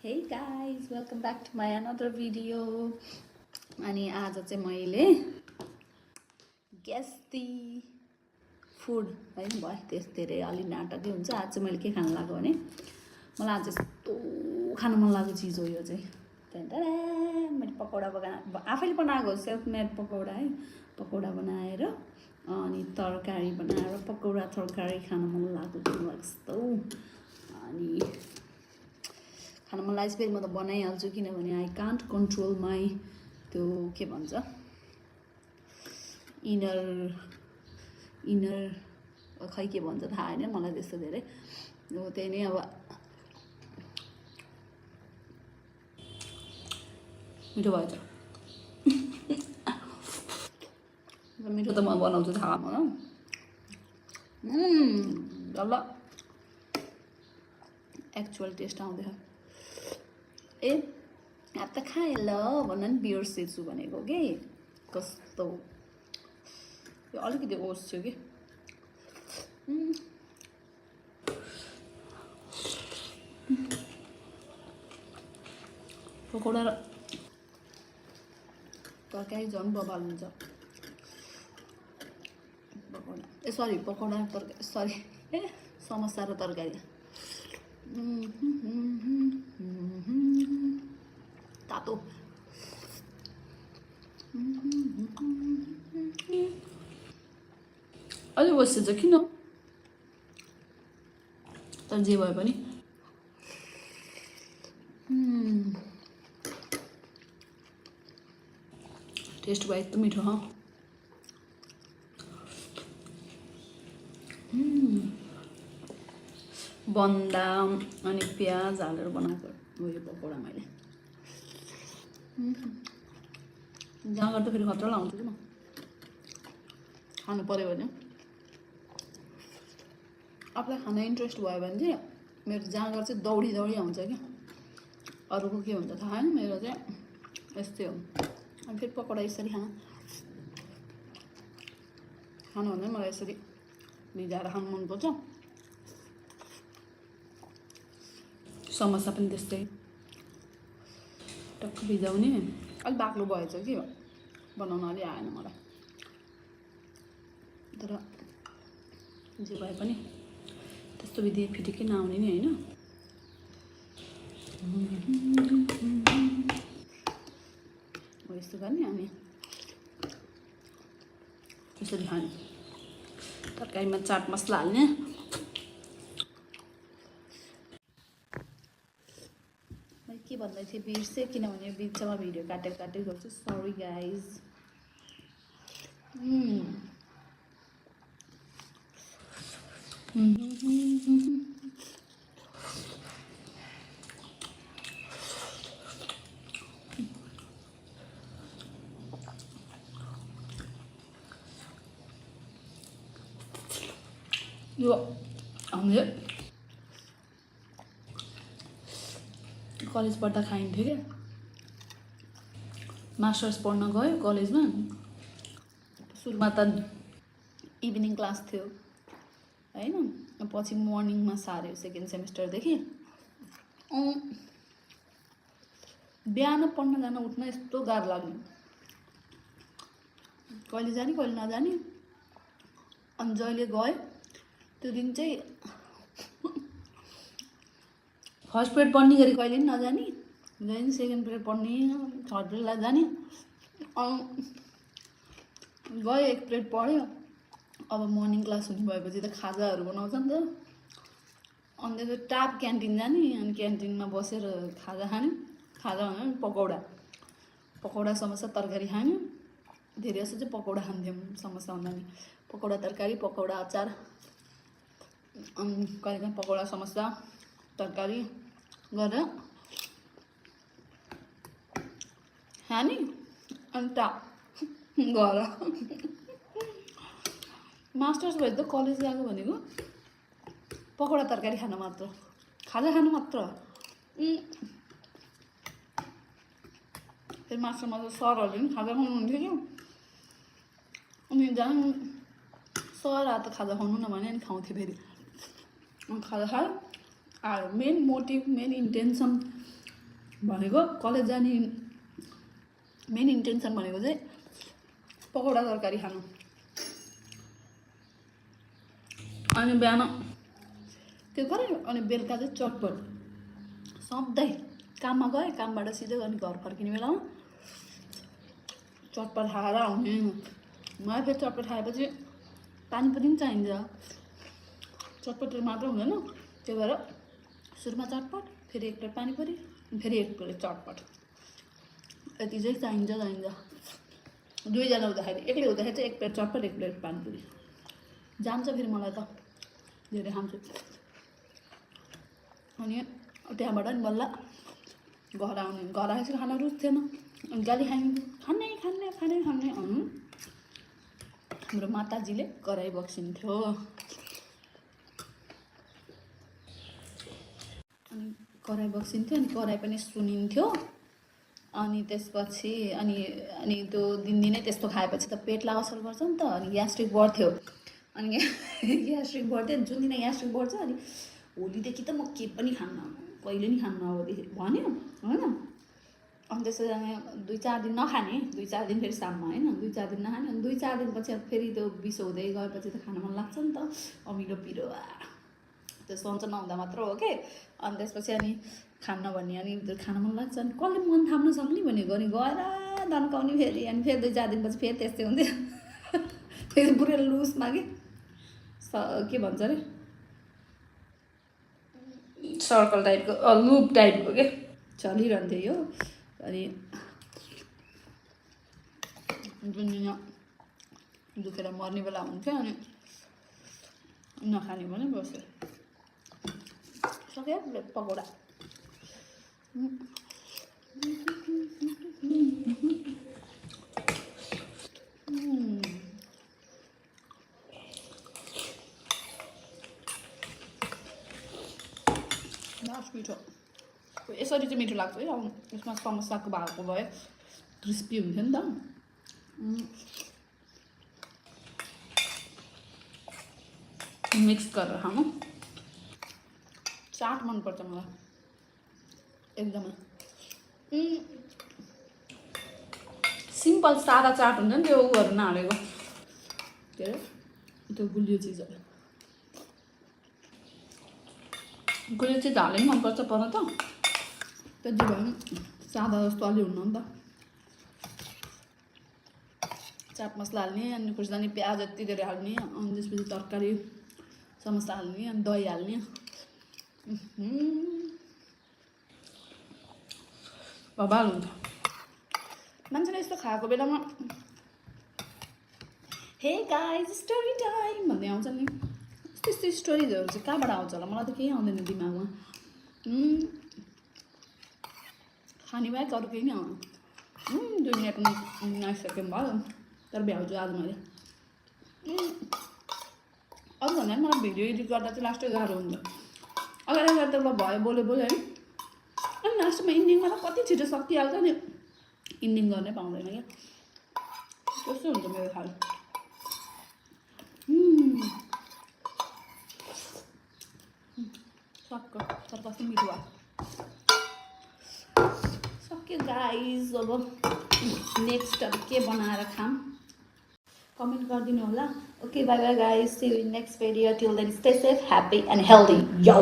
Hey guys, welcome back to my another video. अनि आज चाहिँ मैले गेस्टी फुड है भयो त्यस धेरै अलि नाटकै हुन्छ। आज चाहिँ मैले के खान लाग्यो भने मलाई आज यस्तो खान मन लागेको चिज हो यो चाहिँ। त्यहाँदेखि मैले पकौडा आफैले बनाएको सेल्फ मेड पकौडा है। पकौडा बनाएर अनि तरकारी बनाएर पकौडा तरकारी खान मन लागेको यस्तो। अनि खान मन लागेपछि फेरि म त बनाइहाल्छु किनभने आई कान्ट कन्ट्रोल माई त्यो के भन्छ इनर खै के भन्छ थाहा होइन मलाई त्यस्तो धेरै। हो त्यही नै अब मिठो भयो त मिठो त म बनाउँछु थाहा मलाई। ल एक्चुअल टेस्ट आउँदैछ। ए अब त खाएँ ल भन्न नि बिर्सेछु भनेको कि कस्तो यो अलिकति ओस थियो कि। पकौडा र तरकारी झन् बबाल हुन्छ। पकौडा सरी पकौडा तरकारी सरी समोसा र तरकारी तातो। अलि बसेछ किन तर जे भए पनि टेस्ट भयो एकदम मिठो। बन्दा अनि प्याज हालेर बनाएको हो यो पकौडा मैले। जाँगर त फेरि खतरा लाउँछु कि म खानु पऱ्यो भने। आफूलाई खान इन्ट्रेस्ट भयो भने चाहिँ मेरो जाँगर चाहिँ दौडी दौडी आउँछ क्या। अरूको के हुन्छ थाहा होइन, मेरो चाहिँ यस्तै हो। अनि फेरि पकौडा यसरी खानु भने मलाई यसरी भिजाएर खानु मनपर्छ। समोसा पनि त्यस्तै टक्क भिजाउने। अलिक बाक्लो भएछ कि बनाउन अलि आएन मलाई। तर जे भए पनि त्यस्तो विधि फिटिकै नआउने नि होइन। हो यस्तो गर्ने अनि त्यसरी खाने। तरकारीमा चाट मसला हाल्ने। के भन्दै थिएँ बिर्सेँ किनभने बिचमा भिडियो काटेर गर्छु। Sorry guys. यो हामीले कलेज पढ्दा खाइन्थ्यो क्या। मास्टर्स पढ्न गयो कलेजमा। सुरुमा त इभिनिङ क्लास थियो होइन, पछि मर्निङमा सार्यो सेकेन्ड सेमेस्टरदेखि। बिहान पढ्न जान उठ्न यस्तो गाह्रो लाग्ने, कहिले जाने कहिले नजाने। अनि जहिले गएँ त्यो दिन चाहिँ फर्स्ट पिरियड पढ्ने गरी कहिले पनि नजाने, जहिले सेकेन्ड पिरियड पढ्ने, थर्ड पिरियडलाई जाने। गयो एक पिरियड पढ्यो। अब मर्निङ क्लास हुने भएपछि त खाजाहरू बनाउँछ नि त। अन्त त्यो टाप क्यान्टिन जाने अनि क्यान्टिनमा बसेर खाजा खाने। खाजा भने पकौडा समोसा तरकारी खाने। धेरै जस्तो चाहिँ पकौडा खान्थ्यौँ समोसा भन्दा नि। पकौडा तरकारी पकौडा अचार कहिलेकाहीँ पकौडा समोसा तरकारी गरेर खाने अनि टाप घर। मास्टर्स भयो त कलेज गएको भनेको पकौडा तरकारी खान मात्र, खाजा खानु मात्र। फेरि मास्टरमा त सरहरूले पनि खाजा खुवाउनुहुन्थ्यो क्या। अनि जहाँ सर त खाजा खुवाउनु न भने अनि खाउँथ्यो फेरि। खाजा खायो मेन मोटिभ मेन इन्टेन्सन भनेको कलेज जाने मेन इन्टेन्सन भनेको चाहिँ पकौडा तरकारी खानु। अनि बिहान त्यो गरेँ अनि बेलुका चाहिँ चटपट। सधैँ काममा गएँ, कामबाट सिधै अनि घर फर्किने बेलामा चटपट खाएर आउने। मलाई फेरि चटपट खाएपछि पानी पनि चाहिन्छ, चटपट मात्र हुँदैन। त्यही भएर सुरुमा चटपट, फेरि एक प्लेट पानीपुरी, फेरि एक प्लेट चटपट, यति चाहिँ चाहिन्छ। दुईजना हुँदाखेरि, एक्लै हुँदाखेरि चाहिँ एक प्लेट चटपट, एक प्लेट पानीपुरी जान्छ। फेरि मलाई त धेरै खान्छु। अनि त्यहाँबाट नि बल्ल घर आउने। घर आएपछि खाना रुच्थेन, अनि गाली खाने हाम्रो माताजीले कराई बक्सिन्थ्यो। अनि कराई बक्सिन्थ्यो, अनि कराई पनि सुनिन्थ्यो। अनि त्यसपछि अनि त्यो दिनदिनै त्यस्तो खाएपछि त पेटलाई असर गर्छ नि त। अनि ग्यास्ट्रिक बढ्थ्यो, अनि ग्यास्ट्रिक बढ्थ्यो। जुन दिन ग्यास्ट्रिक बढ्छ अनि होलीदेखि त म के पनि खान्न, कहिले नि खान्न अबदेखि भन्यो होइन। अनि त्यसरी अनि 2-4 दिन नखाने, 2-4 दिन फेरि साममा होइन, 2-4 दिन नखाने। अनि 2-4 दिनपछि फेरि त्यो बिसो हुँदै गएपछि त खान मन लाग्छ नि त, अमिलो पिरो त्यो सन्चो नहुँदा मात्र हो के। अनि त्यसपछि अनि खान्न भन्ने, अनि खान मन लाग्छ। अनि कसले मन थाम्न सक्ने भनेको, अनि गएर दन्काउने फेरि। अनि फेरि 2-4 दिनपछि फेरि त्यस्तै हुन्थ्यो। फेरि पुरै लुजमा के भन्छ अरे, सर्कल टाइपको, लुप टाइपको के चलिरहन्थ्यो यो। अनि जुन दिन दुखेर मर्ने बेला हुन्थ्यो अनि नखाने भने बस्यो। सक्यो पकौडा। मिठो, यसरी चाहिँ मिठो लाग्छ है। अब यसमा समोसाको भएको भए क्रिस्पी हुन्थ्यो नि त। मिक्स गरेर खानु। चाट मनपर्छ मलाई एकदमै। सिम्पल सादा चाट हुन्छ नि, त्यो उहरू नहालेको, के अरे त्यो गुलियो चिजहरू। गुलियो चिज हाले पनि मनपर्छ पर त, त्यति भयो नि सादा जस्तो अलि हुन्न नि त। चाट मसला हाल्ने, अनि खुर्सानी प्याज यति धेरै हाल्ने, अनि त्यसपछि तरकारी समोसा हाल्ने, अनि दही हाल्ने। बबाल हुन्छ। मान्छेले यस्तो खाएको बेलामा हे गाइज स्टोरी टाइम भन्ने आउँछ नि। त्यस्तो स्टोरिजहरू चाहिँ कहाँबाट आउँछ होला, मलाई त केही आउँदैन दिमागमा। खाने बाहेक अरू केही नै आउँदैन। 2 मिनट नआइसक्यो भयो, तर भ्याउँछु आज मैले। अरू भन्दा पनि मलाई भिडियो एडिट गर्दा चाहिँ लास्टै गाह्रो हुन्छ। अगाडि त ल भयो, बोल्यो होइन, अनि लास्टमा इन्डिङमा त कति छिटो सकिहाल्छ नि, इन्डिङ गर्नै पाउँदैन क्या। त्यस्तो हुन्छ मेरो खाल। सक्यो, तर कस्तो मिठो भयो। सक्यो गाइज। अब नेक्स्ट अब के बनाएर खाम कमेन्ट गरिदिनु होला। Okay, bye bye guys, see you in next video. Till then stay safe, happy and healthy. यो